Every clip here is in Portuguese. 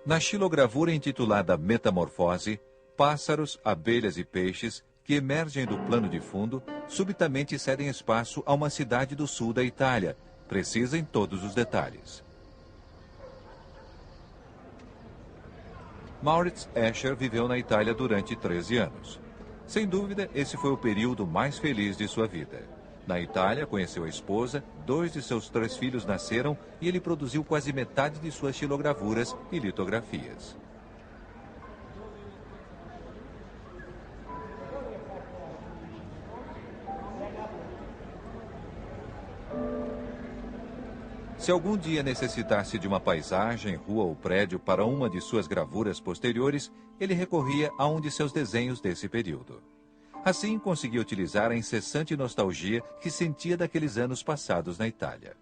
Na xilogravura intitulada Metamorfose, pássaros, abelhas e peixes que emergem do plano de fundo subitamente cedem espaço a uma cidade do sul da Itália, precisa em todos os detalhes. Maurits Escher viveu na Itália durante 13 anos. Sem dúvida, esse foi o período mais feliz de sua vida. Na Itália, conheceu a esposa, 2 de seus 3 filhos nasceram e ele produziu quase metade de suas xilogravuras e litografias. Se algum dia necessitasse de uma paisagem, rua ou prédio para uma de suas gravuras posteriores, ele recorria a um de seus desenhos desse período. Assim, conseguia utilizar a incessante nostalgia que sentia daqueles anos passados na Itália.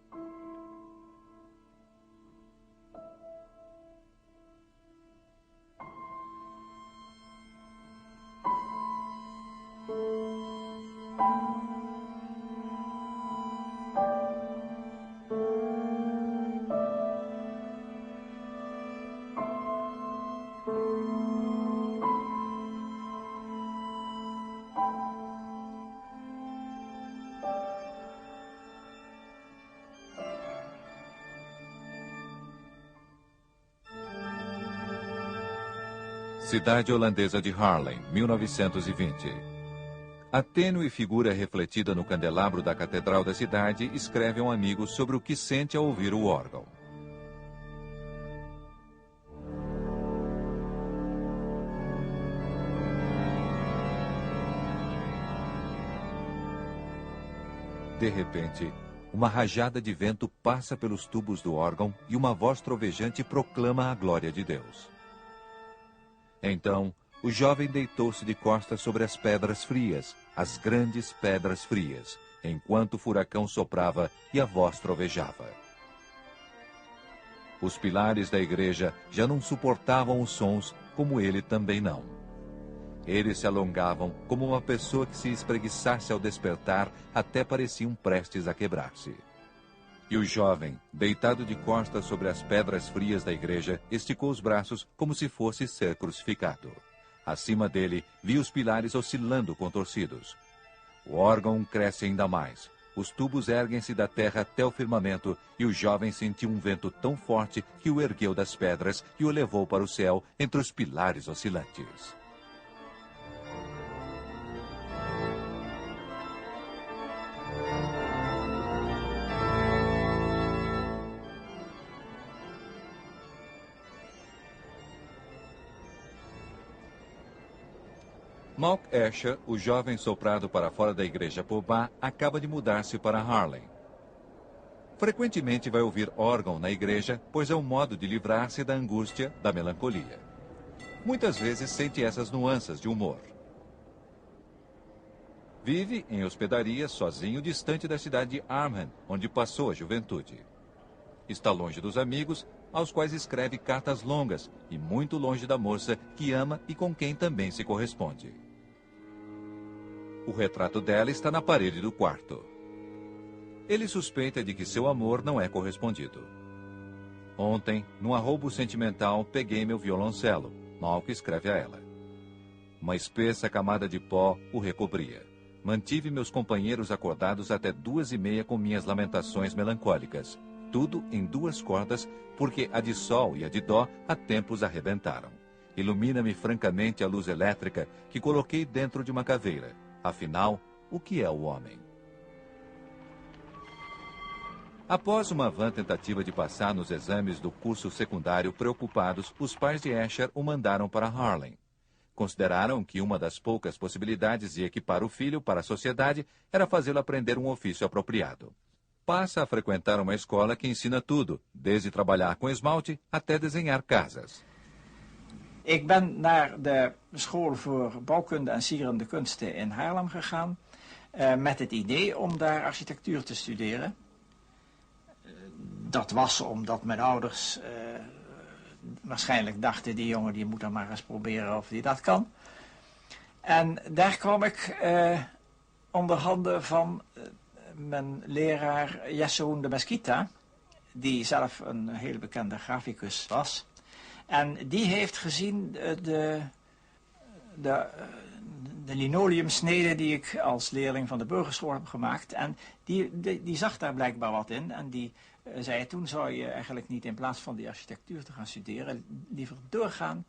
Cidade holandesa de Haarlem, 1920. A tênue figura refletida no candelabro da catedral da cidade escreve a um amigo sobre o que sente ao ouvir o órgão. De repente, uma rajada de vento passa pelos tubos do órgão e uma voz trovejante proclama a glória de Deus. Então, o jovem deitou-se de costas sobre as pedras frias, as grandes pedras frias, enquanto o furacão soprava e a voz trovejava. Os pilares da igreja já não suportavam os sons, como ele também não. Eles se alongavam como uma pessoa que se espreguiçasse ao despertar, até pareciam prestes a quebrar-se. E o jovem, deitado de costas sobre as pedras frias da igreja, esticou os braços como se fosse ser crucificado. Acima dele, vi os pilares oscilando contorcidos. O órgão cresce ainda mais. Os tubos erguem-se da terra até o firmamento, e o jovem sentiu um vento tão forte que o ergueu das pedras e o levou para o céu entre os pilares oscilantes. Malk Escher, o jovem soprado para fora da igreja Pobá, acaba de mudar-se para Haarlem. Frequentemente vai ouvir órgão na igreja, pois é um modo de livrar-se da angústia, da melancolia. Muitas vezes sente essas nuances de humor. Vive em hospedaria sozinho, distante da cidade de Arnhem, onde passou a juventude. Está longe dos amigos, aos quais escreve cartas longas, e muito longe da moça que ama e com quem também se corresponde. O retrato dela está na parede do quarto. Ele suspeita de que seu amor não é correspondido. Ontem, num arroubo sentimental, peguei meu violoncelo. Malk escreve a ela. Uma espessa camada de pó o recobria. Mantive meus companheiros acordados até 2h30 com minhas lamentações melancólicas. Tudo em 2 cordas, porque a de sol e a de dó há tempos arrebentaram. Ilumina-me francamente a luz elétrica que coloquei dentro de uma caveira. Afinal, o que é o homem? Após uma vã tentativa de passar nos exames do curso secundário preocupados, os pais de Escher o mandaram para Haarlem. Consideraram que uma das poucas possibilidades de equipar o filho para a sociedade era fazê-lo aprender um ofício apropriado. Passa a frequentar uma escola que ensina tudo, desde trabalhar com esmalte até desenhar casas. Ik ben naar de school voor bouwkunde en sierende kunsten in Haarlem gegaan, met het idee om daar architectuur te studeren. Dat was omdat mijn ouders waarschijnlijk dachten, die jongen die moet dan maar eens proberen of die dat kan. En daar kwam ik onder handen van mijn leraar Jessoen de Mesquita, die zelf een hele bekende graficus was. En die heeft gezien de linoleumsneden die ik als leerling van de burgerschool heb gemaakt. En die zag daar blijkbaar wat in. En die zei, toen zou je eigenlijk niet in plaats van die architectuur te gaan studeren, liever doorgaan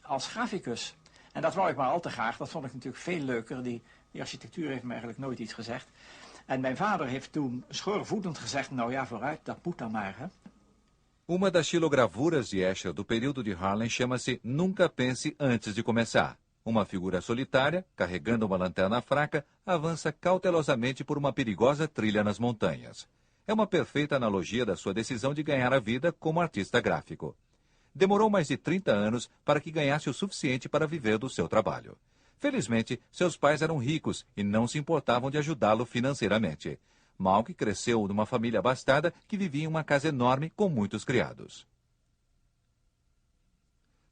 als graficus. En dat wou ik maar al te graag. Dat vond ik natuurlijk veel leuker. Die architectuur heeft me eigenlijk nooit iets gezegd. En mijn vader heeft toen schoorvoetend gezegd, nou ja, vooruit, dat moet dan maar, hè. Uma das xilogravuras de Escher do período de Haarlem chama-se Nunca Pense Antes de Começar. Uma figura solitária, carregando uma lanterna fraca, avança cautelosamente por uma perigosa trilha nas montanhas. É uma perfeita analogia da sua decisão de ganhar a vida como artista gráfico. Demorou mais de 30 anos para que ganhasse o suficiente para viver do seu trabalho. Felizmente, seus pais eram ricos e não se importavam de ajudá-lo financeiramente. Malk cresceu numa família abastada que vivia em uma casa enorme com muitos criados.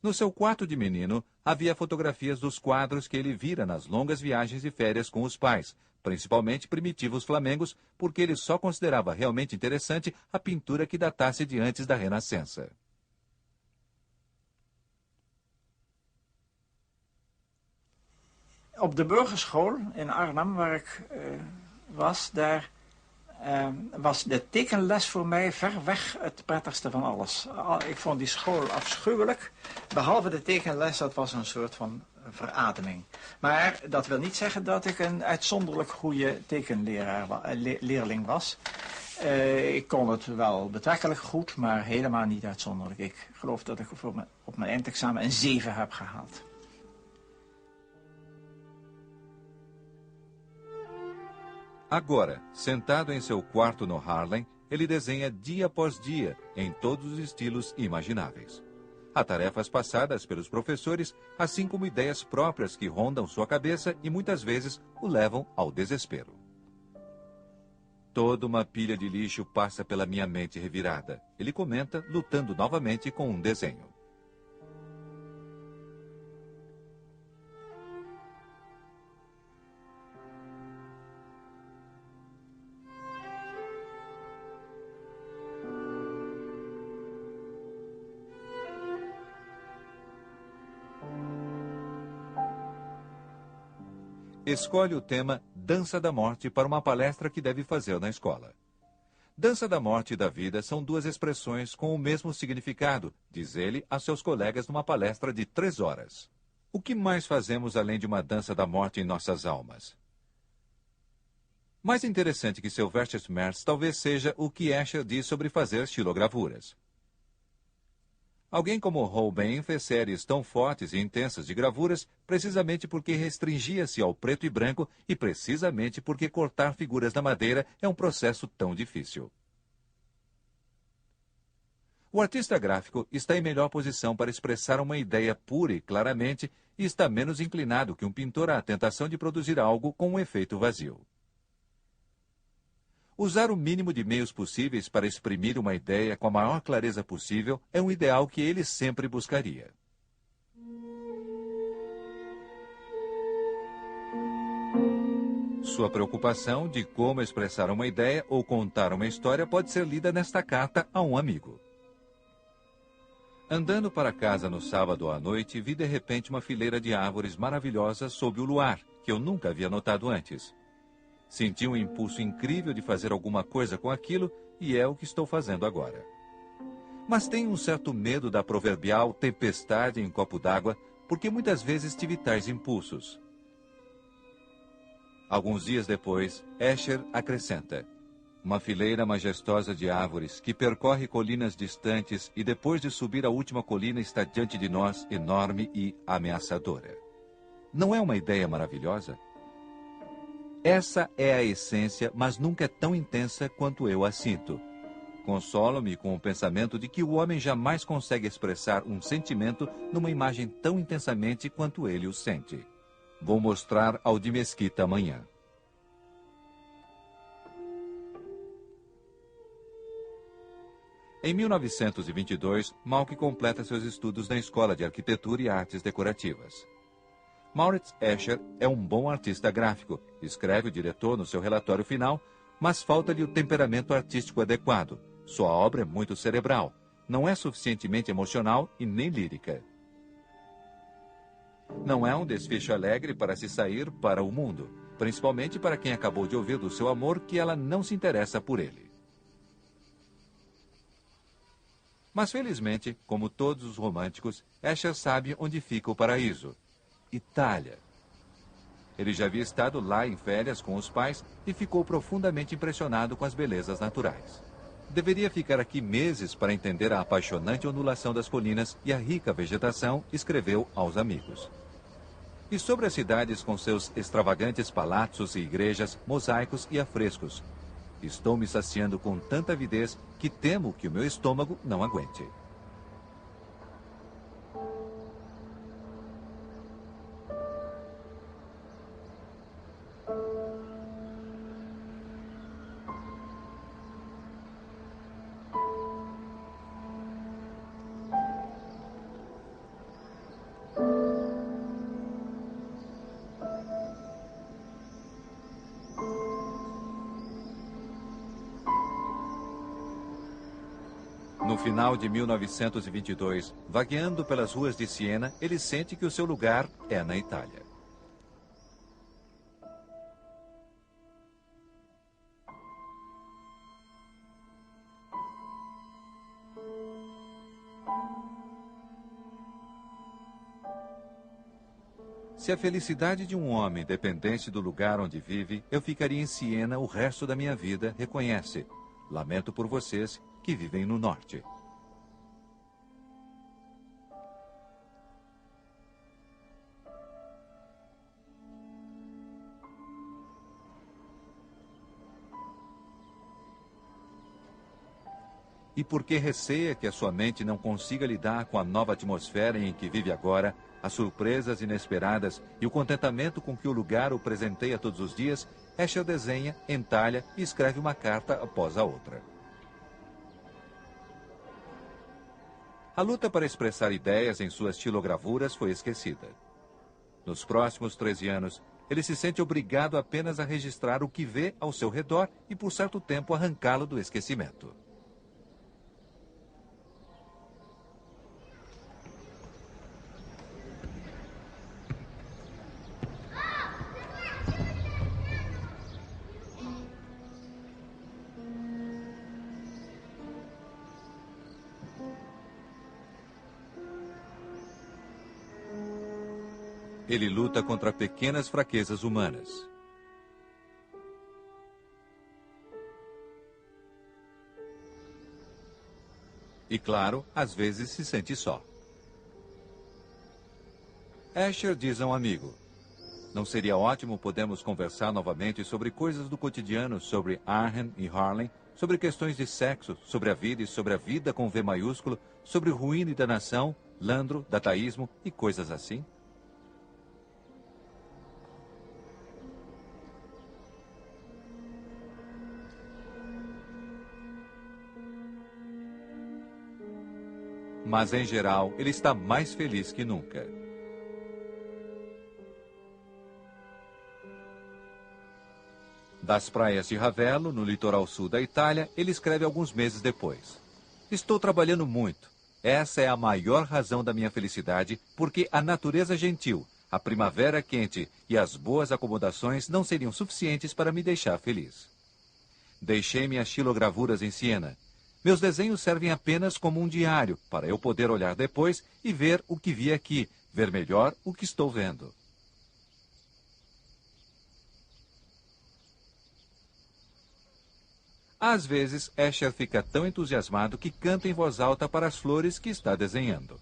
No seu quarto de menino, havia fotografias dos quadros que ele vira nas longas viagens de férias com os pais, principalmente primitivos flamengos, porque ele só considerava realmente interessante a pintura que datasse de antes da Renascença. Op de burgerschool in Arnhem, waar ik was, daar was de tekenles voor mij ver weg het prettigste van alles. Ik vond die school afschuwelijk. Behalve de tekenles, dat was een soort van verademing. Maar dat wil niet zeggen dat ik een uitzonderlijk goede tekenleerling was. Ik kon het wel betrekkelijk goed, maar helemaal niet uitzonderlijk. Ik geloof dat ik op mijn eindexamen een 7 heb gehaald. Agora, sentado em seu quarto no Haarlem, ele desenha dia após dia, em todos os estilos imagináveis. Há tarefas passadas pelos professores, assim como ideias próprias que rondam sua cabeça e muitas vezes o levam ao desespero. Toda uma pilha de lixo passa pela minha mente revirada. Ele comenta, lutando novamente com um desenho. Escolhe o tema Dança da Morte para uma palestra que deve fazer na escola. Dança da Morte e da Vida são duas expressões com o mesmo significado, diz ele a seus colegas numa palestra de 3 horas. O que mais fazemos além de uma dança da morte em nossas almas? Mais interessante que Sylvester Smerts talvez seja o que Escher diz sobre fazer xilogravuras. Alguém como Holbein fez séries tão fortes e intensas de gravuras precisamente porque restringia-se ao preto e branco e precisamente porque cortar figuras na madeira é um processo tão difícil. O artista gráfico está em melhor posição para expressar uma ideia pura e claramente e está menos inclinado que um pintor à tentação de produzir algo com um efeito vazio. Usar o mínimo de meios possíveis para exprimir uma ideia com a maior clareza possível é um ideal que ele sempre buscaria. Sua preocupação de como expressar uma ideia ou contar uma história pode ser lida nesta carta a um amigo. Andando para casa no sábado à noite, vi de repente uma fileira de árvores maravilhosas sob o luar, que eu nunca havia notado antes. Senti um impulso incrível de fazer alguma coisa com aquilo e é o que estou fazendo agora. Mas tenho um certo medo da proverbial tempestade em copo d'água, porque muitas vezes tive tais impulsos. Alguns dias depois, Escher acrescenta: uma fileira majestosa de árvores que percorre colinas distantes e depois de subir a última colina está diante de nós, enorme e ameaçadora. Não é uma ideia maravilhosa? Essa é a essência, mas nunca é tão intensa quanto eu a sinto. Consolo-me com o pensamento de que o homem jamais consegue expressar um sentimento numa imagem tão intensamente quanto ele o sente. Vou mostrar ao de Mesquita amanhã. Em 1922, Malk completa seus estudos na Escola de Arquitetura e Artes Decorativas. Mauritz Escher é um bom artista gráfico, escreve o diretor no seu relatório final, mas falta-lhe o temperamento artístico adequado. Sua obra é muito cerebral. não é suficientemente emocional e nem lírica. Não é um desfecho alegre para se sair para o mundo, principalmente para quem acabou de ouvir do seu amor que ela não se interessa por ele. Mas felizmente, como todos os românticos, Escher sabe onde fica o paraíso: Itália. Ele já havia estado lá em férias com os pais e ficou profundamente impressionado com as belezas naturais. Deveria ficar aqui meses para entender a apaixonante ondulação das colinas e a rica vegetação, escreveu aos amigos. E sobre as cidades com seus extravagantes palácios e igrejas, mosaicos e afrescos. Estou me saciando com tanta avidez que temo que o meu estômago não aguente. No final de 1922, vagueando pelas ruas de Siena, ele sente que o seu lugar é na Itália. Se a felicidade de um homem dependesse do lugar onde vive, eu ficaria em Siena o resto da minha vida, reconhece. Lamento por vocês que vivem no norte. E porque receia que a sua mente não consiga lidar com a nova atmosfera em que vive agora, as surpresas inesperadas e o contentamento com que o lugar o presenteia todos os dias, Escher desenha, entalha e escreve uma carta após a outra. A luta para expressar ideias em suas estilogravuras foi esquecida. Nos próximos 13 anos, ele se sente obrigado apenas a registrar o que vê ao seu redor e, por certo tempo, arrancá-lo do esquecimento. Ele luta contra pequenas fraquezas humanas. E, claro, às vezes se sente só. Escher diz a um amigo: não seria ótimo podermos conversar novamente sobre coisas do cotidiano, sobre Arnhem e Harlem, sobre questões de sexo, sobre a vida e sobre a vida com V maiúsculo, sobre ruína e danação, Landro, dataísmo e coisas assim? Mas, em geral, ele está mais feliz que nunca. Das praias de Ravello, no litoral sul da Itália, ele escreve alguns meses depois: estou trabalhando muito. Essa é a maior razão da minha felicidade, porque a natureza gentil, a primavera quente e as boas acomodações não seriam suficientes para me deixar feliz. Deixei minhas estilogravuras em Siena. Meus desenhos servem apenas como um diário, para eu poder olhar depois e ver o que vi aqui, ver melhor o que estou vendo. Às vezes, Escher fica tão entusiasmado que canta em voz alta para as flores que está desenhando.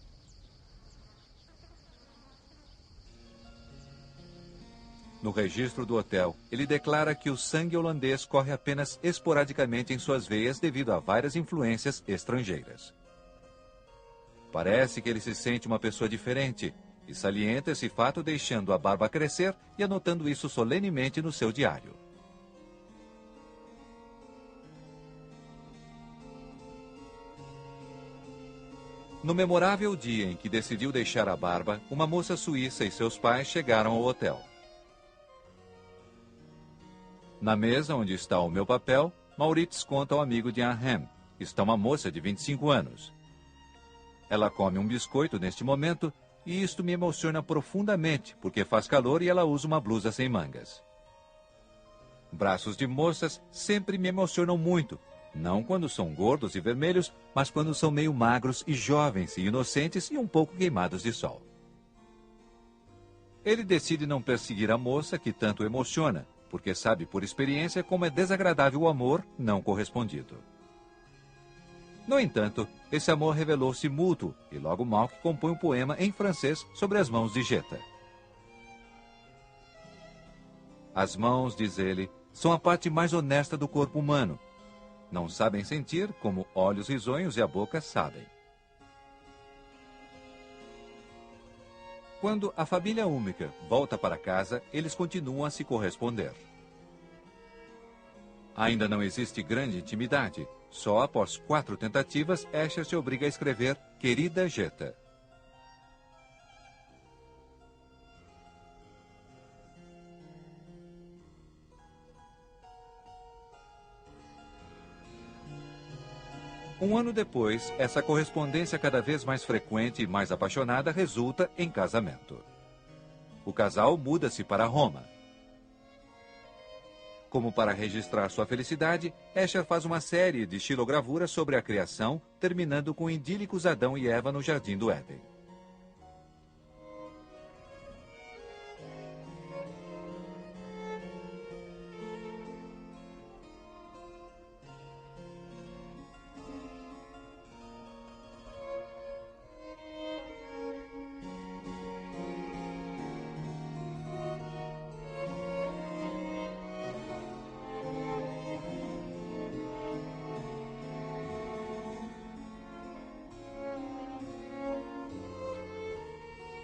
No registro do hotel, ele declara que o sangue holandês corre apenas esporadicamente em suas veias devido a várias influências estrangeiras. Parece que ele se sente uma pessoa diferente, e salienta esse fato deixando a barba crescer e anotando isso solenemente no seu diário. No memorável dia em que decidiu deixar a barba, uma moça suíça e seus pais chegaram ao hotel. Na mesa onde está o meu papel, Maurits conta ao amigo de Arnhem. Está uma moça de 25 anos. Ela come um biscoito neste momento e isto me emociona profundamente, porque faz calor e ela usa uma blusa sem mangas. Braços de moças sempre me emocionam muito, não quando são gordos e vermelhos, mas quando são meio magros e jovens e inocentes e um pouco queimados de sol. Ele decide não perseguir a moça que tanto emociona, porque sabe por experiência como é desagradável o amor não correspondido. No entanto, esse amor revelou-se mútuo e logo Malk compõe um poema em francês sobre as mãos de Jeta. As mãos, diz ele, são a parte mais honesta do corpo humano. Não sabem sentir como olhos risonhos e a boca sabem. Quando a família Úmica volta para casa, eles continuam a se corresponder. Ainda não existe grande intimidade. Só após 4 tentativas, Escher se obriga a escrever Querida Jeta. Um ano depois, essa correspondência cada vez mais frequente e mais apaixonada resulta em casamento. O casal muda-se para Roma. Como para registrar sua felicidade, Escher faz uma série de estilogravuras sobre a criação, terminando com idílicos Adão e Eva no Jardim do Éden.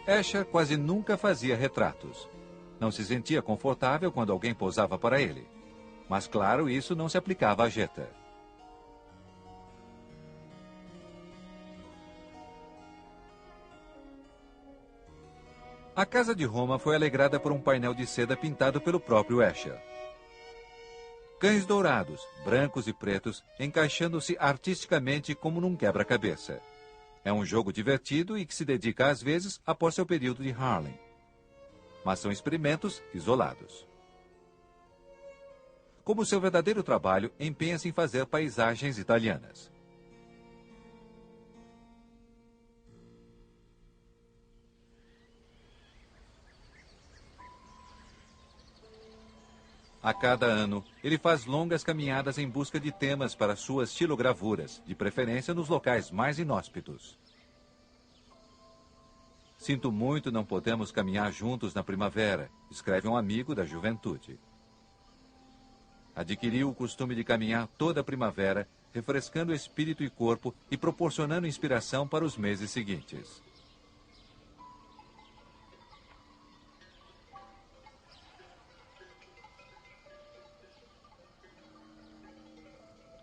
Escher quase nunca fazia retratos. Não se sentia confortável quando alguém posava para ele. Mas, claro, isso não se aplicava a Jeta. A casa de Roma foi alegrada por um painel de seda pintado pelo próprio Escher. Cães dourados, brancos e pretos, encaixando-se artisticamente como num quebra-cabeça. É um jogo divertido e que se dedica às vezes após seu período de Harlem. Mas são experimentos isolados. Como seu verdadeiro trabalho, empenha-se em fazer paisagens italianas. A cada ano, ele faz longas caminhadas em busca de temas para suas estilogravuras, de preferência nos locais mais inóspitos. Sinto muito não podemos caminhar juntos na primavera, escreve um amigo da juventude. Adquiriu o costume de caminhar toda a primavera, refrescando espírito e corpo e proporcionando inspiração para os meses seguintes.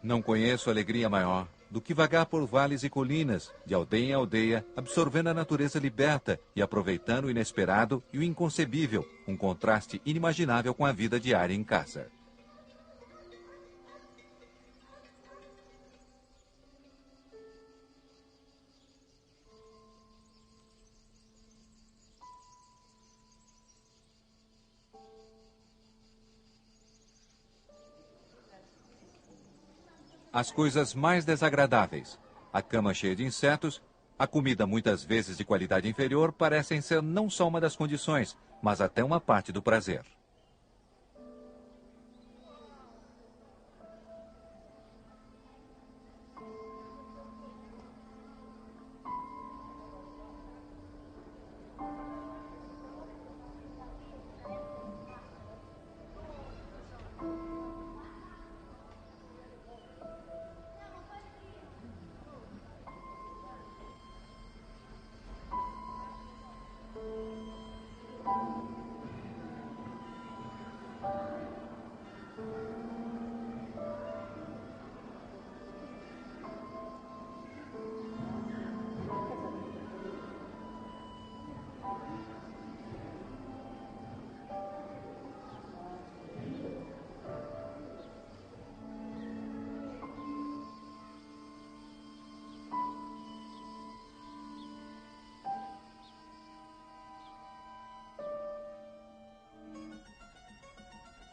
Não conheço alegria maior do que vagar por vales e colinas, de aldeia em aldeia, absorvendo a natureza liberta e aproveitando o inesperado e o inconcebível, um contraste inimaginável com a vida diária em casa. As coisas mais desagradáveis, a cama cheia de insetos, a comida muitas vezes de qualidade inferior, parecem ser não só uma das condições, mas até uma parte do prazer.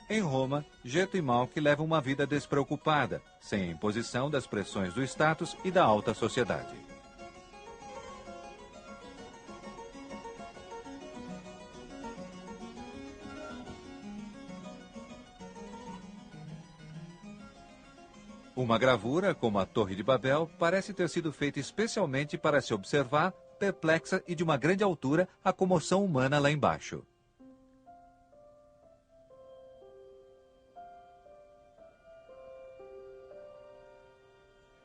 Em Roma, Geto e Malk levam uma vida despreocupada, sem a imposição das pressões do status e da alta sociedade. Uma gravura, como a Torre de Babel, parece ter sido feita especialmente para se observar, perplexa e de uma grande altura, a comoção humana lá embaixo.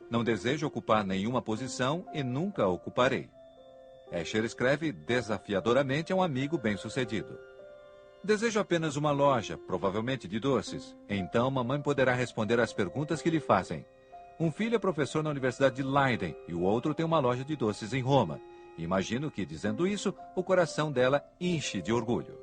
Não desejo ocupar nenhuma posição e nunca a ocuparei. Escher escreve desafiadoramente a um amigo bem-sucedido. Desejo apenas uma loja, provavelmente de doces. Então mamãe poderá responder às perguntas que lhe fazem. Um filho é professor na Universidade de Leiden e o outro tem uma loja de doces em Roma. Imagino que, dizendo isso, o coração dela enche de orgulho.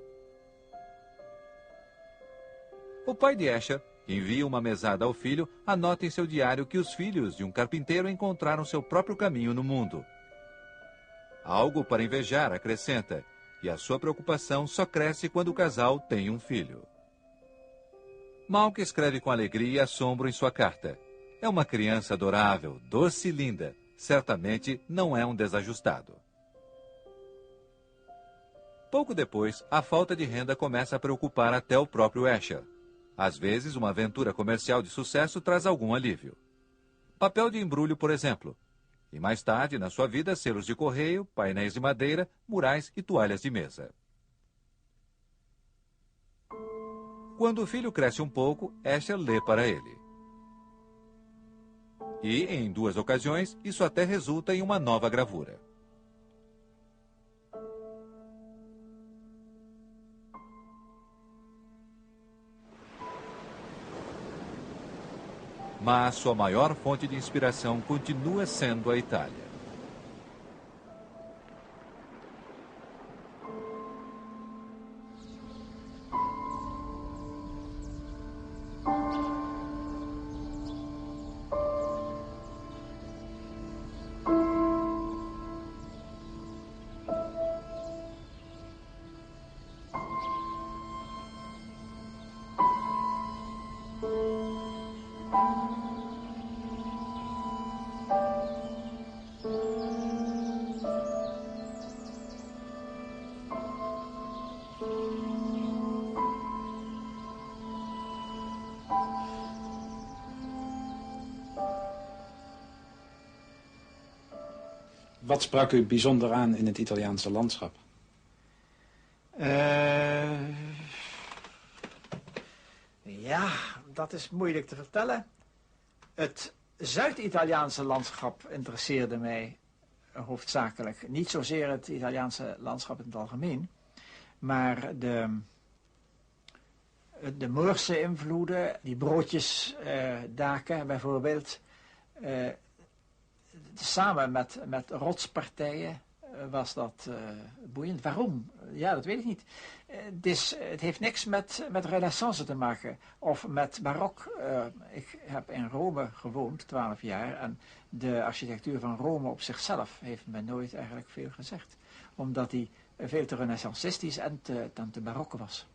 O pai de Escher, que envia uma mesada ao filho, anota em seu diário que os filhos de um carpinteiro encontraram seu próprio caminho no mundo. Algo para invejar, acrescenta, e a sua preocupação só cresce quando o casal tem um filho. Malk escreve com alegria e assombro em sua carta. É uma criança adorável, doce e linda. Certamente não é um desajustado. Pouco depois, a falta de renda começa a preocupar até o próprio Escher. Às vezes, uma aventura comercial de sucesso traz algum alívio. Papel de embrulho, por exemplo. E mais tarde, na sua vida, selos de correio, painéis de madeira, murais e toalhas de mesa. Quando o filho cresce um pouco, Escher lê para ele. E, em 2 ocasiões, isso até resulta em uma nova gravura. Mas sua maior fonte de inspiração continua sendo a Itália. Wat sprak u bijzonder aan in het Italiaanse landschap? Ja, dat is moeilijk te vertellen. Het Zuid-Italiaanse landschap interesseerde mij hoofdzakelijk. Niet zozeer het Italiaanse landschap in het algemeen, maar de Moorse invloeden, die broodjesdaken bijvoorbeeld, samen met rotspartijen was dat boeiend. Waarom? Ja, dat weet ik niet. Het heeft niks met renaissance te maken of met barok. Ik heb in Rome gewoond, 12 jaar, en de architectuur van Rome op zichzelf heeft me nooit eigenlijk veel gezegd. Omdat die veel te renaissancistisch en te barok was.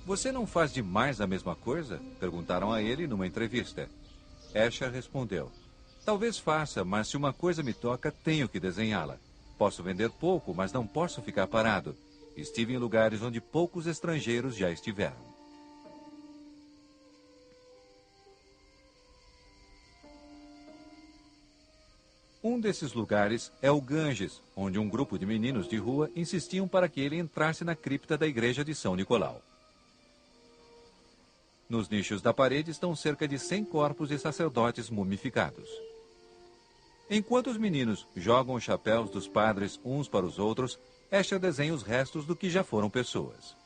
Você não faz demais a mesma coisa? Perguntaram a ele numa entrevista. Escher respondeu: talvez faça, mas se uma coisa me toca, tenho que desenhá-la. Posso vender pouco, mas não posso ficar parado. Estive em lugares onde poucos estrangeiros já estiveram. Um desses lugares é o Ganges, onde um grupo de meninos de rua insistiam para que ele entrasse na cripta da igreja de São Nicolau. Nos nichos da parede estão cerca de 100 corpos de sacerdotes mumificados. Enquanto os meninos jogam os chapéus dos padres uns para os outros, Escher desenha os restos do que já foram pessoas.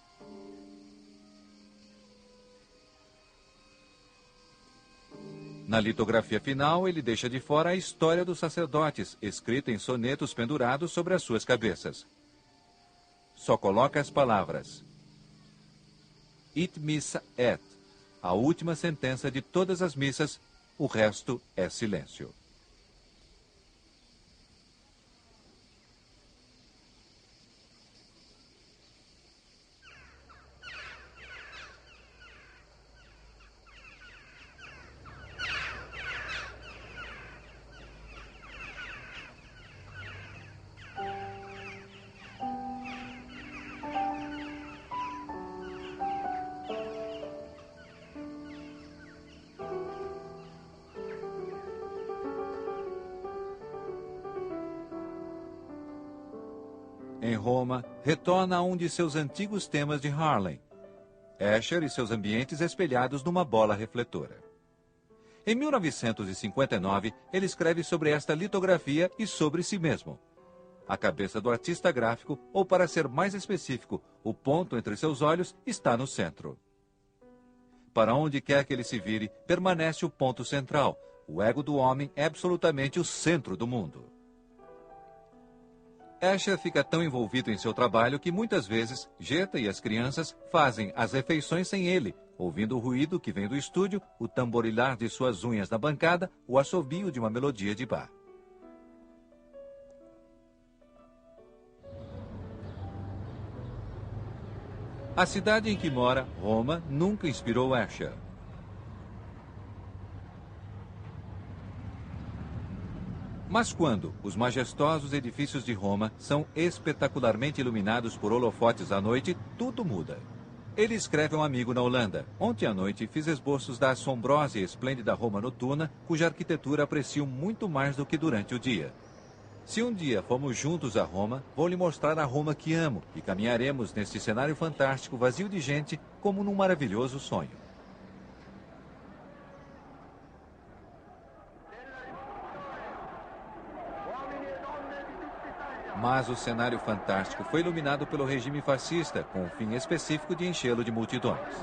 Na litografia final, ele deixa de fora a história dos sacerdotes, escrita em sonetos pendurados sobre as suas cabeças. Só coloca as palavras It missa et, a última sentença de todas as missas, o resto é silêncio. Em Roma, retorna a um de seus antigos temas de Harlem, Escher e seus ambientes espelhados numa bola refletora. Em 1959, ele escreve sobre esta litografia e sobre si mesmo. A cabeça do artista gráfico, ou para ser mais específico, o ponto entre seus olhos, está no centro. Para onde quer que ele se vire, permanece o ponto central. O ego do homem é absolutamente o centro do mundo. Escher fica tão envolvido em seu trabalho que muitas vezes Jetta e as crianças fazem as refeições sem ele, ouvindo o ruído que vem do estúdio, o tamborilar de suas unhas na bancada, o assobio de uma melodia de bar. A cidade em que mora, Roma, nunca inspirou Escher. Mas quando os majestosos edifícios de Roma são espetacularmente iluminados por holofotes à noite, tudo muda. Ele escreve a um amigo na Holanda: ontem à noite fiz esboços da assombrosa e esplêndida Roma noturna, cuja arquitetura aprecio muito mais do que durante o dia. Se um dia formos juntos a Roma, vou lhe mostrar a Roma que amo e caminharemos neste cenário fantástico vazio de gente como num maravilhoso sonho. Mas o cenário fantástico foi iluminado pelo regime fascista, com o fim específico de enchê-lo de multidões.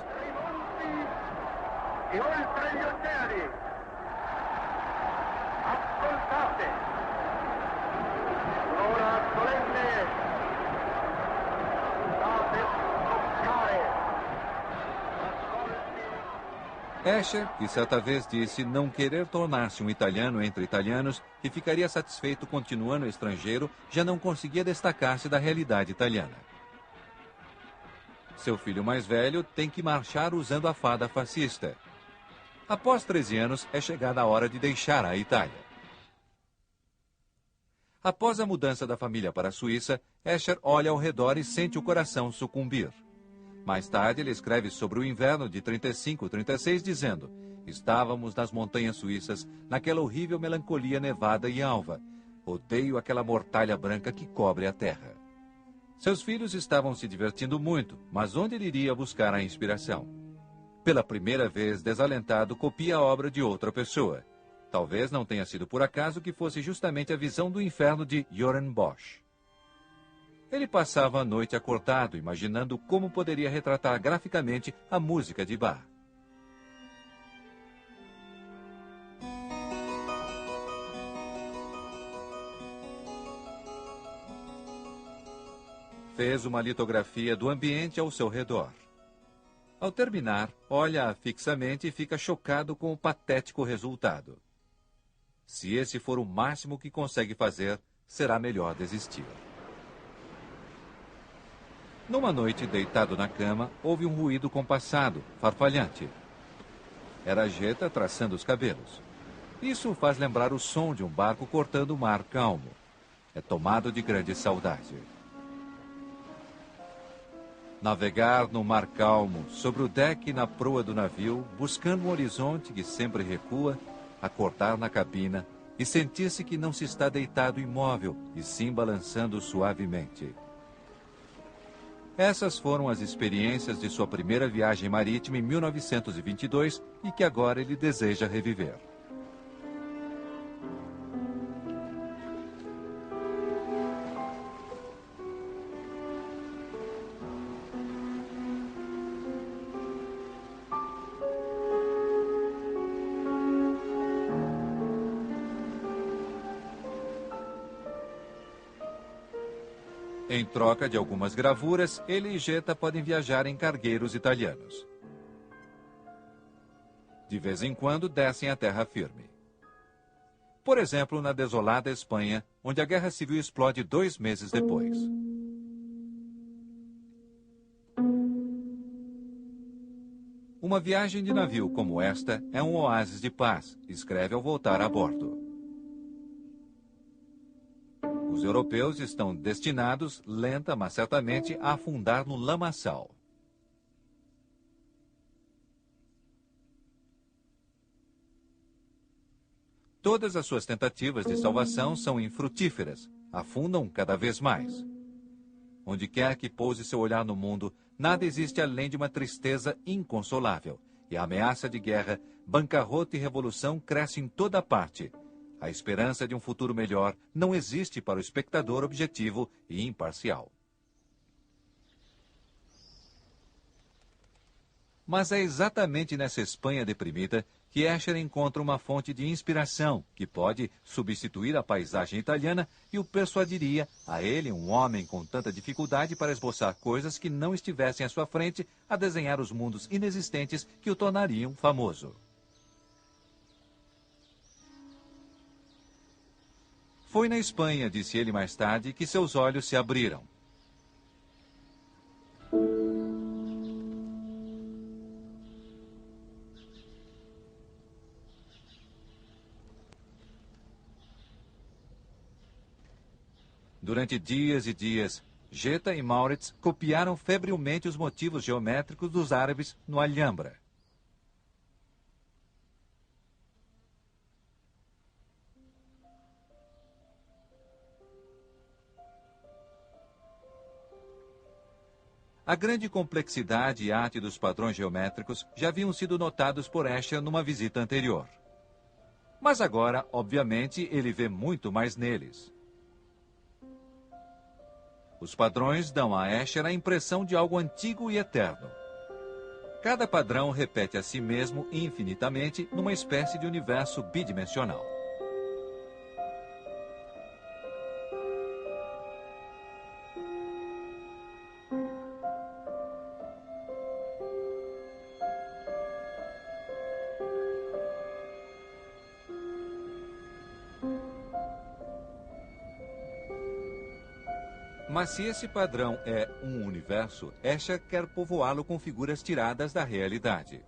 Escher, que certa vez disse não querer tornar-se um italiano entre italianos, que ficaria satisfeito continuando estrangeiro, já não conseguia destacar-se da realidade italiana. Seu filho mais velho tem que marchar usando a fada fascista. Após 13 anos, é chegada a hora de deixar a Itália. Após a mudança da família para a Suíça, Escher olha ao redor e sente o coração sucumbir. Mais tarde, ele escreve sobre o inverno de 35-36, dizendo: estávamos nas montanhas suíças, naquela horrível melancolia nevada e alva. Odeio aquela mortalha branca que cobre a terra. Seus filhos estavam se divertindo muito, mas onde ele iria buscar a inspiração? Pela primeira vez, desalentado, copia a obra de outra pessoa. Talvez não tenha sido por acaso que fosse justamente a visão do inferno de Johann Bosch. Ele passava a noite acordado, imaginando como poderia retratar graficamente a música de Bach. Fez uma litografia do ambiente ao seu redor. Ao terminar, olha-a fixamente e fica chocado com o patético resultado. Se esse for o máximo que consegue fazer, será melhor desistir. Numa noite, deitado na cama, houve um ruído compassado, farfalhante. Era Jeta traçando os cabelos. Isso o faz lembrar o som de um barco cortando o mar calmo. É tomado de grande saudade. Navegar no mar calmo, sobre o deck e na proa do navio, buscando um horizonte que sempre recua, acordar na cabina e sentir-se que não se está deitado imóvel, e sim balançando suavemente. Essas foram as experiências de sua primeira viagem marítima em 1922 e que agora ele deseja reviver. Em troca de algumas gravuras, ele e Jeta podem viajar em cargueiros italianos. De vez em quando, descem à terra firme. Por exemplo, na desolada Espanha, onde a guerra civil explode 2 meses depois. Uma viagem de navio como esta é um oásis de paz, escreve ao voltar a bordo. Os europeus estão destinados, lenta mas certamente, a afundar no lamaçal. Todas as suas tentativas de salvação são infrutíferas, afundam cada vez mais. Onde quer que pouse seu olhar no mundo, nada existe além de uma tristeza inconsolável, e a ameaça de guerra, bancarrota e revolução cresce em toda parte. A esperança de um futuro melhor não existe para o espectador objetivo e imparcial. Mas é exatamente nessa Espanha deprimida que Escher encontra uma fonte de inspiração que pode substituir a paisagem italiana e o persuadiria, a ele, um homem com tanta dificuldade para esboçar coisas que não estivessem à sua frente, a desenhar os mundos inexistentes que o tornariam famoso. Foi na Espanha, disse ele mais tarde, que seus olhos se abriram. Durante dias e dias, Jeta e Maurits copiaram febrilmente os motivos geométricos dos árabes no Alhambra. A grande complexidade e arte dos padrões geométricos já haviam sido notados por Escher numa visita anterior. Mas agora, obviamente, ele vê muito mais neles. Os padrões dão a Escher a impressão de algo antigo e eterno. Cada padrão repete a si mesmo infinitamente numa espécie de universo bidimensional. Mas se esse padrão é um universo, Escher quer povoá-lo com figuras tiradas da realidade.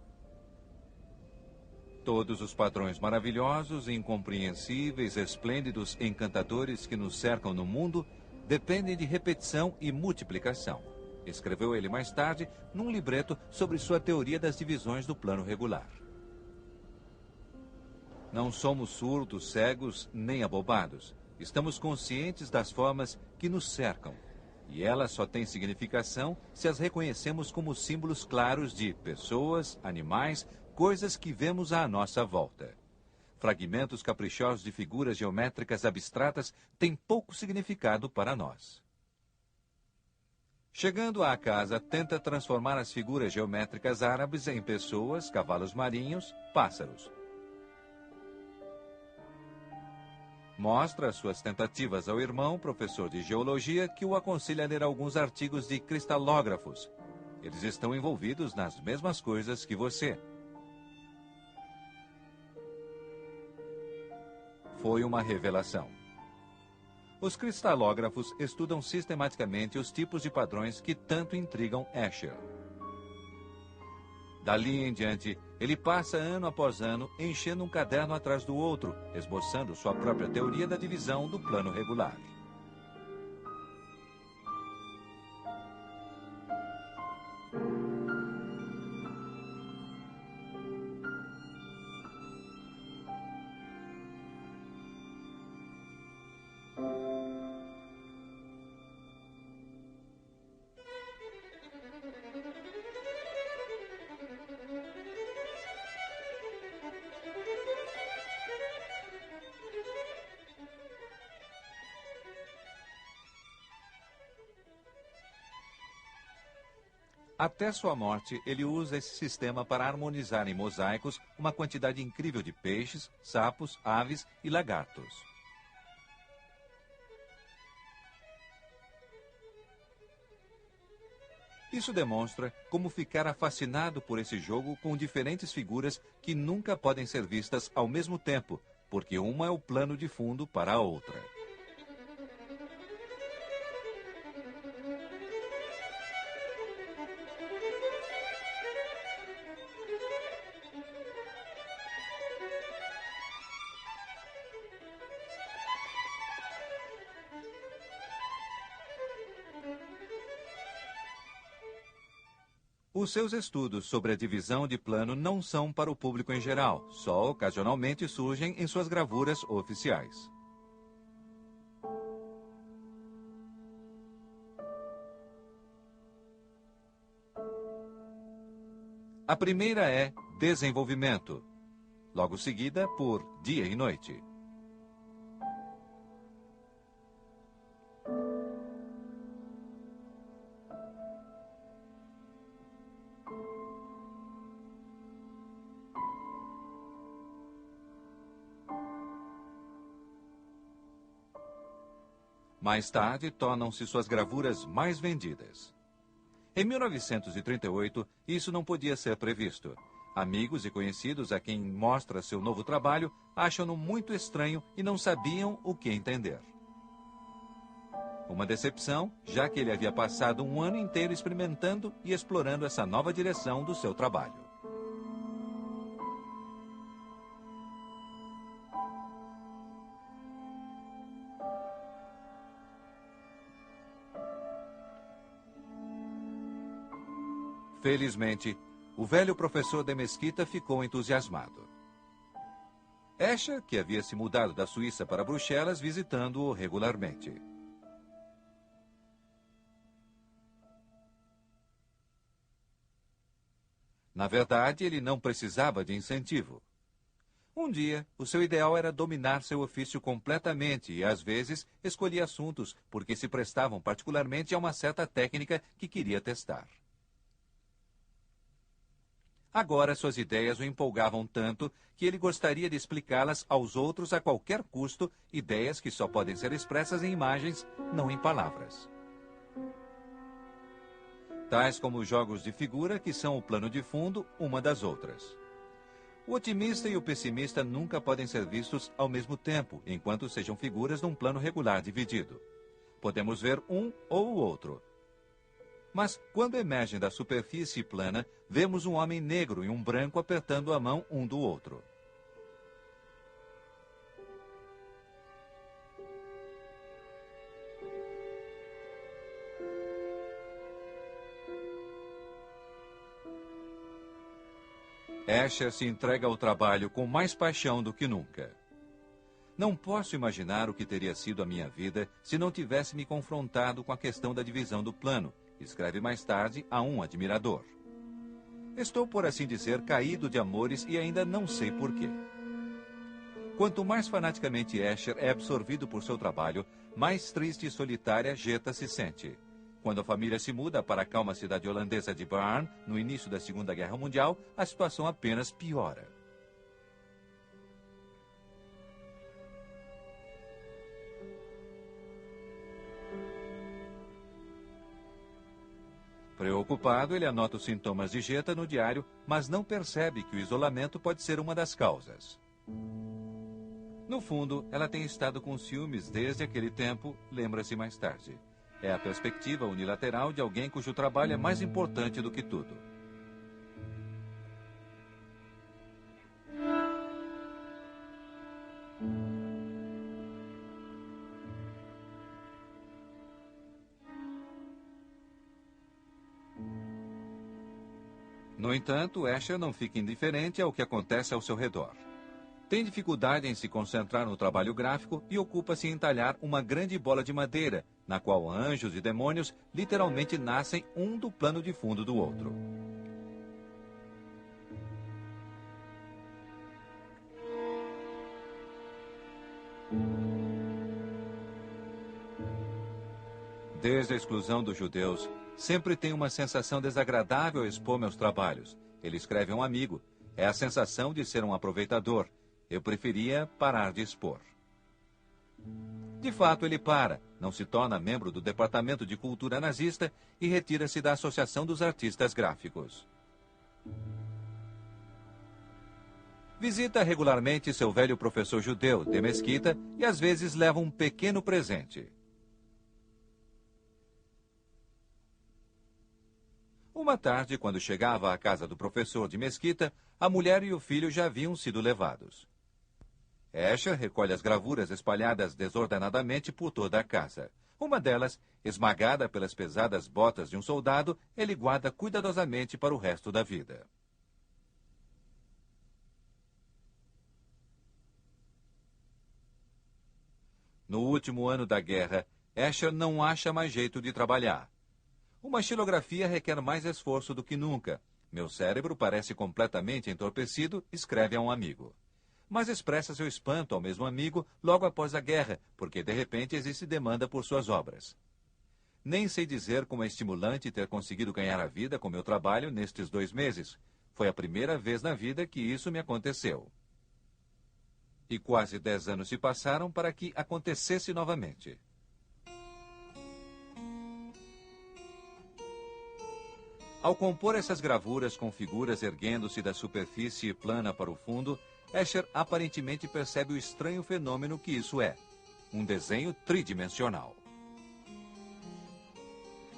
Todos os padrões maravilhosos, incompreensíveis, esplêndidos, encantadores que nos cercam no mundo dependem de repetição e multiplicação. Escreveu ele mais tarde num libreto sobre sua teoria das divisões do plano regular. Não somos surdos, cegos, nem abobados. Estamos conscientes das formas que nos cercam, e elas só têm significação se as reconhecemos como símbolos claros de pessoas, animais, coisas que vemos à nossa volta. Fragmentos caprichosos de figuras geométricas abstratas têm pouco significado para nós. Chegando à casa, tenta transformar as figuras geométricas árabes em pessoas, cavalos marinhos, pássaros. Mostra suas tentativas ao irmão, professor de geologia, que o aconselha a ler alguns artigos de cristalógrafos. Eles estão envolvidos nas mesmas coisas que você. Foi uma revelação. Os cristalógrafos estudam sistematicamente os tipos de padrões que tanto intrigam Escher. Dali em diante, ele passa ano após ano enchendo um caderno atrás do outro, esboçando sua própria teoria da divisão do plano regular. Até sua morte, ele usa esse sistema para harmonizar em mosaicos uma quantidade incrível de peixes, sapos, aves e lagartos. Isso demonstra como ficara fascinado por esse jogo com diferentes figuras que nunca podem ser vistas ao mesmo tempo, porque uma é o plano de fundo para a outra. Os seus estudos sobre a divisão de plano não são para o público em geral, só ocasionalmente surgem em suas gravuras oficiais. A primeira é desenvolvimento, logo seguida por dia e noite. Mais tarde, tornam-se suas gravuras mais vendidas. Em 1938, isso não podia ser previsto. Amigos e conhecidos a quem mostra seu novo trabalho acham-no muito estranho e não sabiam o que entender. Uma decepção, já que ele havia passado um ano inteiro experimentando e explorando essa nova direção do seu trabalho. Felizmente, o velho professor de Mesquita ficou entusiasmado. Escher, que havia se mudado da Suíça para Bruxelas, visitando-o regularmente. Na verdade, ele não precisava de incentivo. Um dia, o seu ideal era dominar seu ofício completamente e, às vezes, escolhia assuntos porque se prestavam particularmente a uma certa técnica que queria testar. Agora suas ideias o empolgavam tanto que ele gostaria de explicá-las aos outros a qualquer custo, ideias que só podem ser expressas em imagens, não em palavras. Tais como os jogos de figura, que são o plano de fundo uma das outras. O otimista e o pessimista nunca podem ser vistos ao mesmo tempo, enquanto sejam figuras num plano regular dividido. Podemos ver um ou o outro. Mas, quando emergem da superfície plana, vemos um homem negro e um branco apertando a mão um do outro. Escher se entrega ao trabalho com mais paixão do que nunca. Não posso imaginar o que teria sido a minha vida se não tivesse me confrontado com a questão da divisão do plano, escreve mais tarde a um admirador. Estou, por assim dizer, caído de amores e ainda não sei porquê. Quanto mais fanaticamente Escher é absorvido por seu trabalho, mais triste e solitária Jetta se sente. Quando a família se muda para a calma cidade holandesa de Baarn, no início da Segunda Guerra Mundial, a situação apenas piora. Preocupado, ele anota os sintomas de Jetta no diário, mas não percebe que o isolamento pode ser uma das causas. No fundo, ela tem estado com ciúmes desde aquele tempo, lembra-se mais tarde. É a perspectiva unilateral de alguém cujo trabalho é mais importante do que tudo. No entanto, Escher não fica indiferente ao que acontece ao seu redor. Tem dificuldade em se concentrar no trabalho gráfico e ocupa-se em talhar uma grande bola de madeira, na qual anjos e demônios literalmente nascem um do plano de fundo do outro. Desde a exclusão dos judeus, sempre tenho uma sensação desagradável ao expor meus trabalhos. Ele escreve a um amigo. É a sensação de ser um aproveitador. Eu preferia parar de expor. De fato, ele para, não se torna membro do Departamento de Cultura nazista e retira-se da Associação dos Artistas Gráficos. Visita regularmente seu velho professor judeu, de Mesquita, e às vezes leva um pequeno presente. Uma tarde, quando chegava à casa do professor de Mesquita, a mulher e o filho já haviam sido levados. Escher recolhe as gravuras espalhadas desordenadamente por toda a casa. Uma delas, esmagada pelas pesadas botas de um soldado, ele guarda cuidadosamente para o resto da vida. No último ano da guerra, Escher não acha mais jeito de trabalhar. Uma xilografia requer mais esforço do que nunca. Meu cérebro parece completamente entorpecido, escreve a um amigo. Mas expressa seu espanto ao mesmo amigo logo após a guerra, porque de repente existe demanda por suas obras. Nem sei dizer como é estimulante ter conseguido ganhar a vida com meu trabalho nestes 2 meses. Foi a primeira vez na vida que isso me aconteceu. E quase 10 anos se passaram para que acontecesse novamente. Ao compor essas gravuras com figuras erguendo-se da superfície plana para o fundo, Escher aparentemente percebe o estranho fenômeno que isso é: um desenho tridimensional.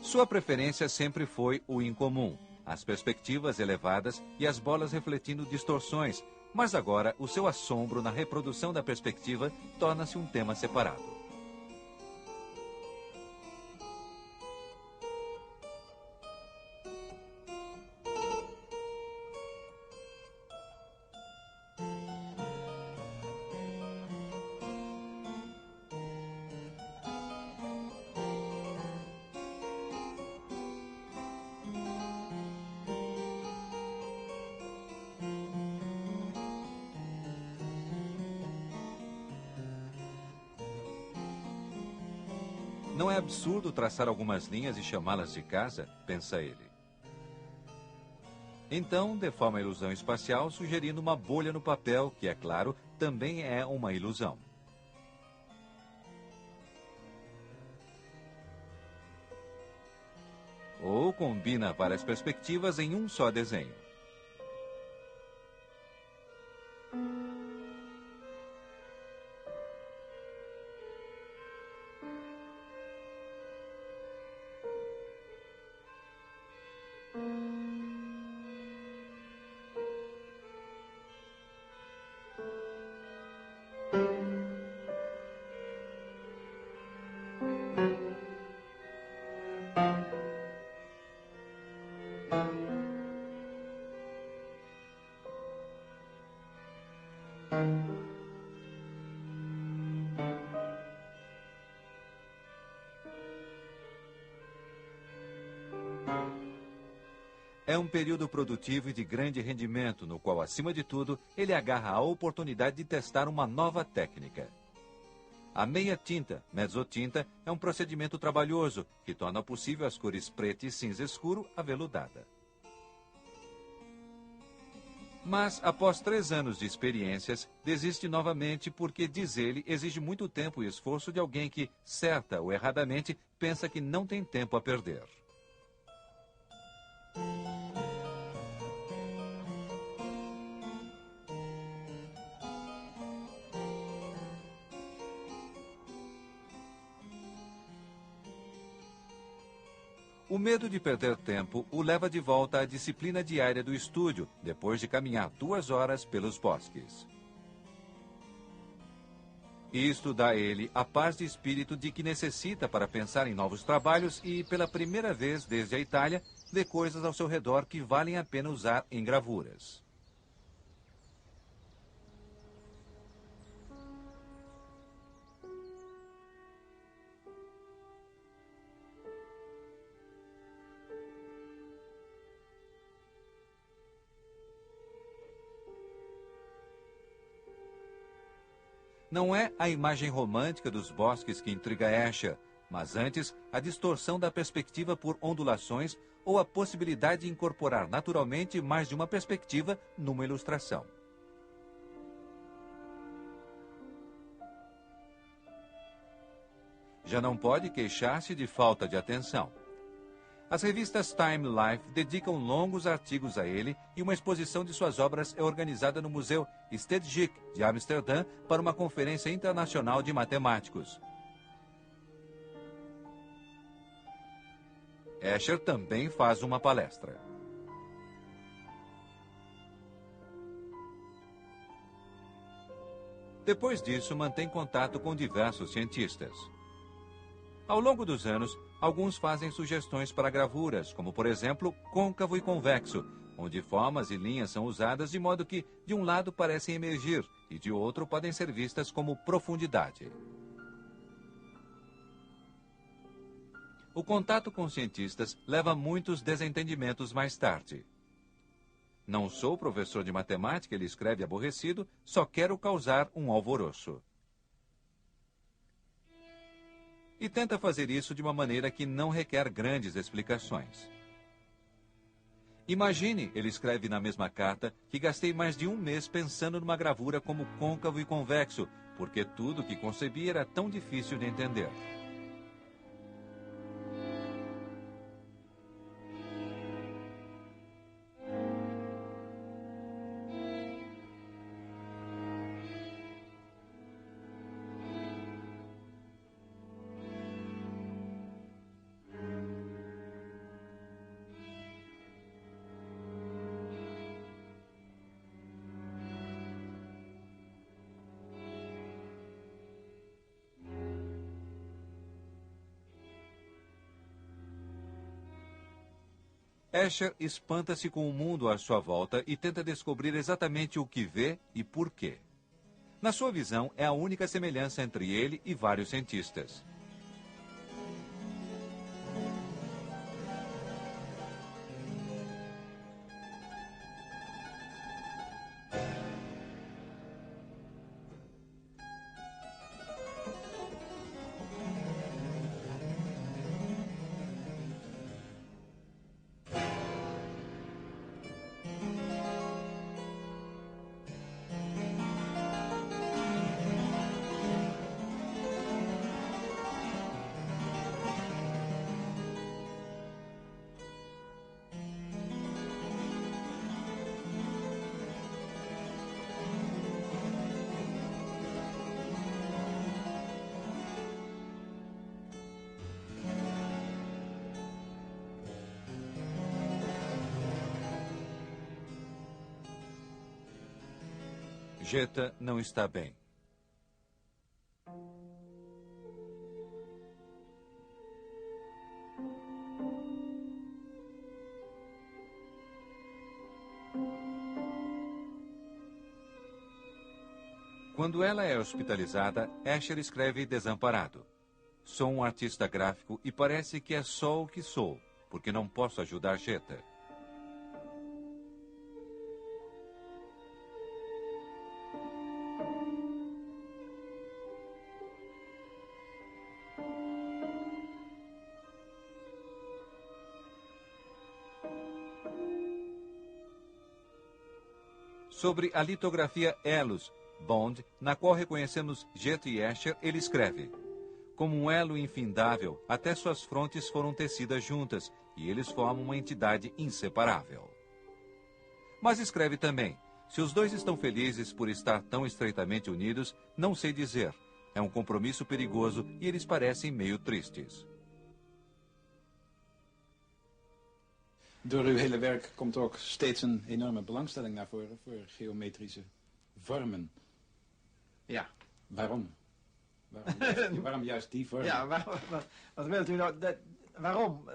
Sua preferência sempre foi o incomum, as perspectivas elevadas e as bolas refletindo distorções, mas agora o seu assombro na reprodução da perspectiva torna-se um tema separado. Não é absurdo traçar algumas linhas e chamá-las de casa? Pensa ele. Então, deforma a ilusão espacial sugerindo uma bolha no papel, que, é claro, também é uma ilusão. Ou combina várias perspectivas em um só desenho. É um período produtivo e de grande rendimento, no qual, acima de tudo, ele agarra a oportunidade de testar uma nova técnica. A meia-tinta, mezzotinta, é um procedimento trabalhoso, que torna possível as cores preta e cinza escuro aveludada. Mas, após 3 anos de experiências, desiste novamente porque, diz ele, exige muito tempo e esforço de alguém que, certa ou erradamente, pensa que não tem tempo a perder. O medo de perder tempo o leva de volta à disciplina diária do estúdio, depois de caminhar 2 horas pelos bosques. Isto dá a ele a paz de espírito de que necessita para pensar em novos trabalhos e, pela primeira vez desde a Itália, vê coisas ao seu redor que valem a pena usar em gravuras. Não é a imagem romântica dos bosques que intriga Escher, mas antes a distorção da perspectiva por ondulações ou a possibilidade de incorporar naturalmente mais de uma perspectiva numa ilustração. Já não pode queixar-se de falta de atenção. As revistas Time e Life dedicam longos artigos a ele e uma exposição de suas obras é organizada no Museu Stedelijk de Amsterdã para uma conferência internacional de matemáticos. Escher também faz uma palestra. Depois disso, mantém contato com diversos cientistas. Ao longo dos anos, alguns fazem sugestões para gravuras, como, por exemplo, côncavo e convexo, onde formas e linhas são usadas de modo que, de um lado, parecem emergir e, de outro, podem ser vistas como profundidade. O contato com cientistas leva a muitos desentendimentos mais tarde. Não sou professor de matemática, ele escreve aborrecido, só quero causar um alvoroço. E tenta fazer isso de uma maneira que não requer grandes explicações. Imagine, ele escreve na mesma carta, que gastei mais de 1 mês pensando numa gravura como côncavo e convexo, porque tudo que concebi era tão difícil de entender. Escher espanta-se com o mundo à sua volta e tenta descobrir exatamente o que vê e por quê. Na sua visão, é a única semelhança entre ele e vários cientistas. Jeta não está bem. Quando ela é hospitalizada, Escher escreve desamparado. Sou um artista gráfico e parece que é só o que sou, porque não posso ajudar Jeta. Sobre a litografia Elos, Bond, na qual reconhecemos Jeta e Escher, ele escreve: como um elo infindável, até suas frontes foram tecidas juntas, e eles formam uma entidade inseparável. Mas escreve também: se os dois estão felizes por estar tão estreitamente unidos, não sei dizer. É um compromisso perigoso e eles parecem meio tristes. Door uw hele werk komt ook steeds een enorme belangstelling naar voren voor geometrische vormen. Ja. Waarom? Waarom juist die vorm? Ja, wat wilt u nou? Waarom?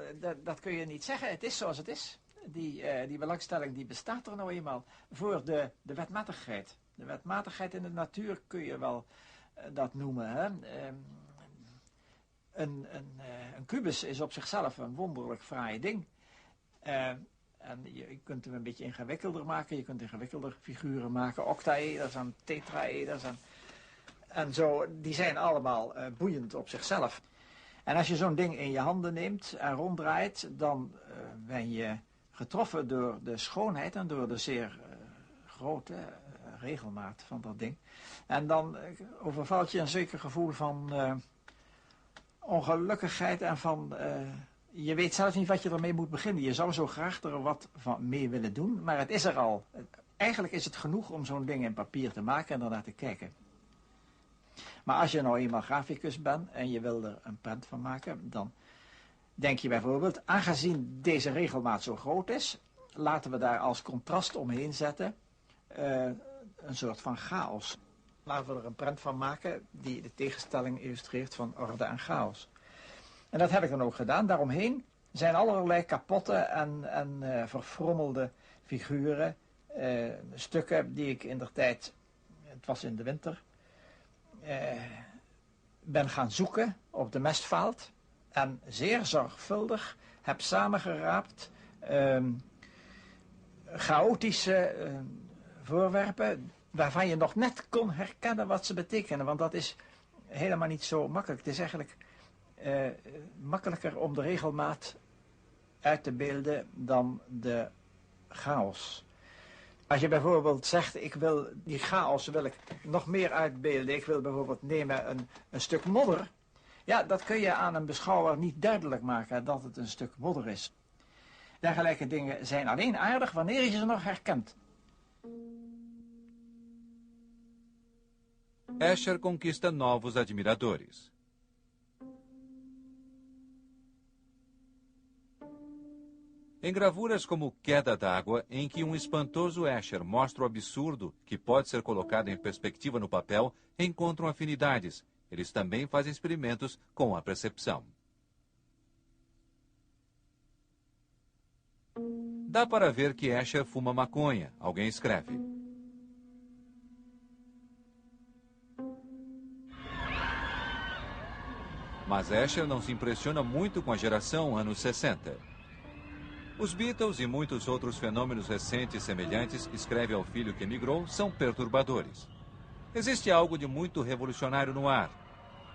Dat kun je niet zeggen. Het is zoals het is. Die belangstelling die bestaat er nou eenmaal voor de wetmatigheid. De wetmatigheid in de natuur kun je wel dat noemen. Hè? Een kubus is op zichzelf een wonderlijk fraai ding. En je kunt hem een beetje ingewikkelder maken. Je kunt ingewikkelder figuren maken. Octaeders en tetraeders en zo. Die zijn allemaal boeiend op zichzelf. En als je zo'n ding in je handen neemt en ronddraait, dan ben je getroffen door de schoonheid en door de zeer grote regelmaat van dat ding. En dan overvalt je een zeker gevoel van ongelukkigheid en van... je weet zelf niet wat je ermee moet beginnen. Je zou zo graag er wat van mee willen doen, maar het is er al. Eigenlijk is het genoeg om zo'n ding in papier te maken en ernaar te kijken. Maar als je nou eenmaal graficus bent en je wil er een prent van maken, dan denk je bijvoorbeeld, aangezien deze regelmaat zo groot is, laten we daar als contrast omheen zetten een soort van chaos. Laten we er een prent van maken die de tegenstelling illustreert van orde en chaos. En dat heb ik dan ook gedaan. Daaromheen zijn allerlei kapotte en verfrommelde figuren, stukken die ik indertijd, het was in de winter, ben gaan zoeken op de mestvaalt en zeer zorgvuldig heb samengeraapt chaotische voorwerpen waarvan je nog net kon herkennen wat ze betekenen, want dat is helemaal niet zo makkelijk. Het is eigenlijk makkelijker om de regelmaat uit te beelden dan de chaos. Als je bijvoorbeeld zegt, die chaos wil ik nog meer uitbeelden. Ik wil bijvoorbeeld nemen een stuk modder. Ja, dat kun je aan een beschouwer niet duidelijk maken dat het een stuk modder is. Dergelijke dingen zijn alleen aardig wanneer je ze nog herkent. Escher conquista novos admiradores. Em gravuras como Queda d'Água, em que espantoso Escher mostra o absurdo que pode ser colocado em perspectiva no papel, encontram afinidades. Eles também fazem experimentos com a percepção. Dá para ver que Escher fuma maconha, alguém escreve. Mas Escher não se impressiona muito com a geração anos 60. Os Beatles e muitos outros fenômenos recentes semelhantes, escreve ao filho que emigrou, são perturbadores. Existe algo de muito revolucionário no ar.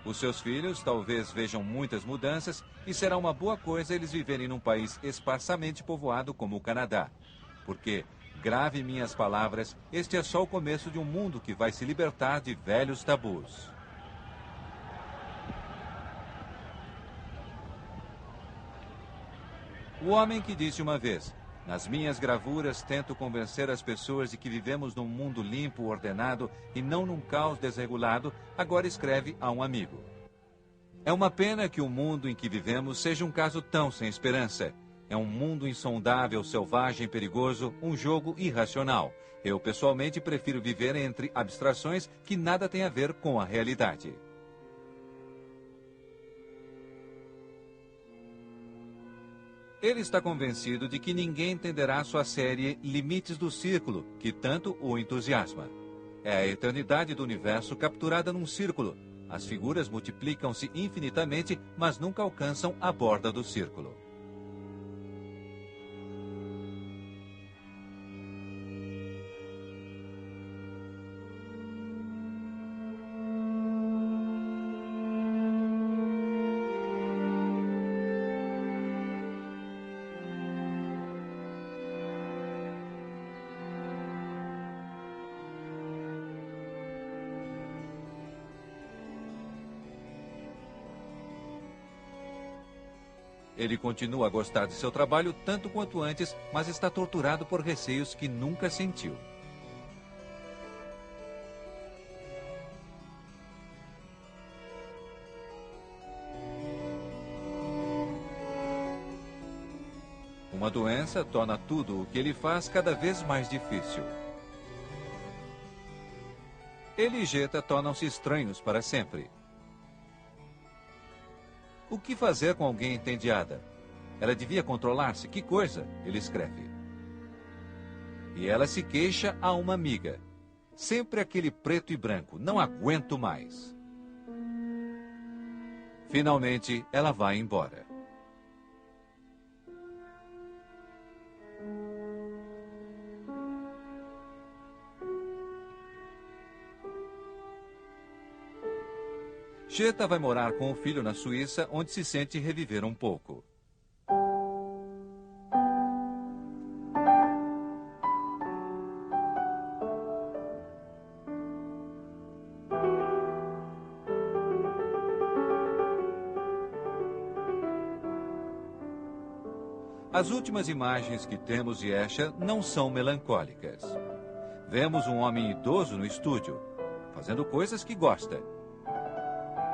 Os seus filhos talvez vejam muitas mudanças e será uma boa coisa eles viverem num país esparsamente povoado como o Canadá. Porque, grave minhas palavras, este é só o começo de um mundo que vai se libertar de velhos tabus. O homem que disse uma vez, nas minhas gravuras tento convencer as pessoas de que vivemos num mundo limpo, ordenado e não num caos desregulado, agora escreve a um amigo. É uma pena que o mundo em que vivemos seja um caso tão sem esperança. É um mundo insondável, selvagem, perigoso, um jogo irracional. Eu, pessoalmente, prefiro viver entre abstrações que nada têm a ver com a realidade. Ele está convencido de que ninguém entenderá sua série Limites do Círculo, que tanto o entusiasma. É a eternidade do universo capturada num círculo. As figuras multiplicam-se infinitamente, mas nunca alcançam a borda do círculo. Ele continua a gostar de seu trabalho tanto quanto antes, mas está torturado por receios que nunca sentiu. Uma doença torna tudo o que ele faz cada vez mais difícil. Ele e Jeta tornam-se estranhos para sempre. O que fazer com alguém entediada? Ela devia controlar-se. Que coisa? Ele escreve. E ela se queixa a uma amiga. Sempre aquele preto e branco. Não aguento mais. Finalmente, ela vai embora. Jeta vai morar com o filho na Suíça, onde se sente reviver um pouco. As últimas imagens que temos de Escher não são melancólicas. Vemos um homem idoso no estúdio, fazendo coisas que gosta.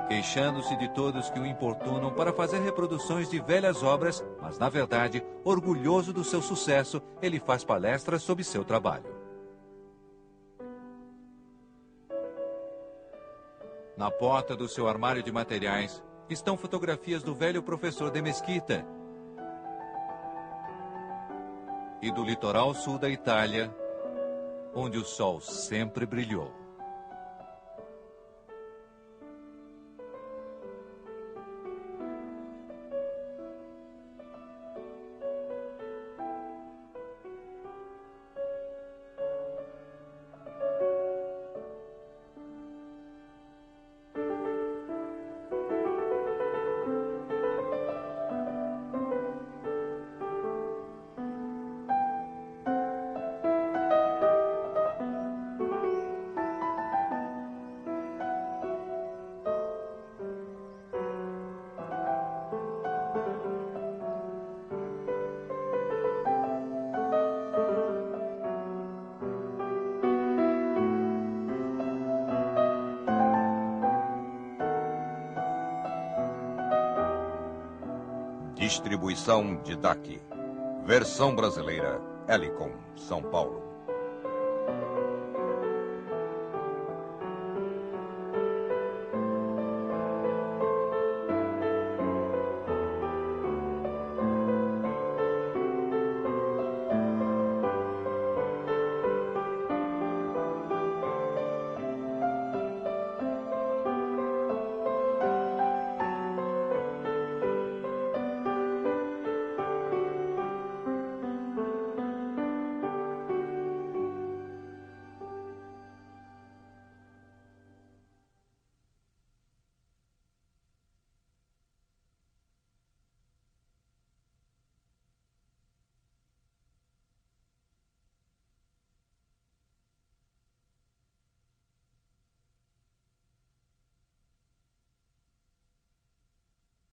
Queixando-se de todos que o importunam para fazer reproduções de velhas obras, mas, na verdade, orgulhoso do seu sucesso, ele faz palestras sobre seu trabalho. Na porta do seu armário de materiais estão fotografias do velho professor de Mesquita e do litoral sul da Itália, onde o sol sempre brilhou. Distribuição Didac. Versão brasileira, Helicon, São Paulo.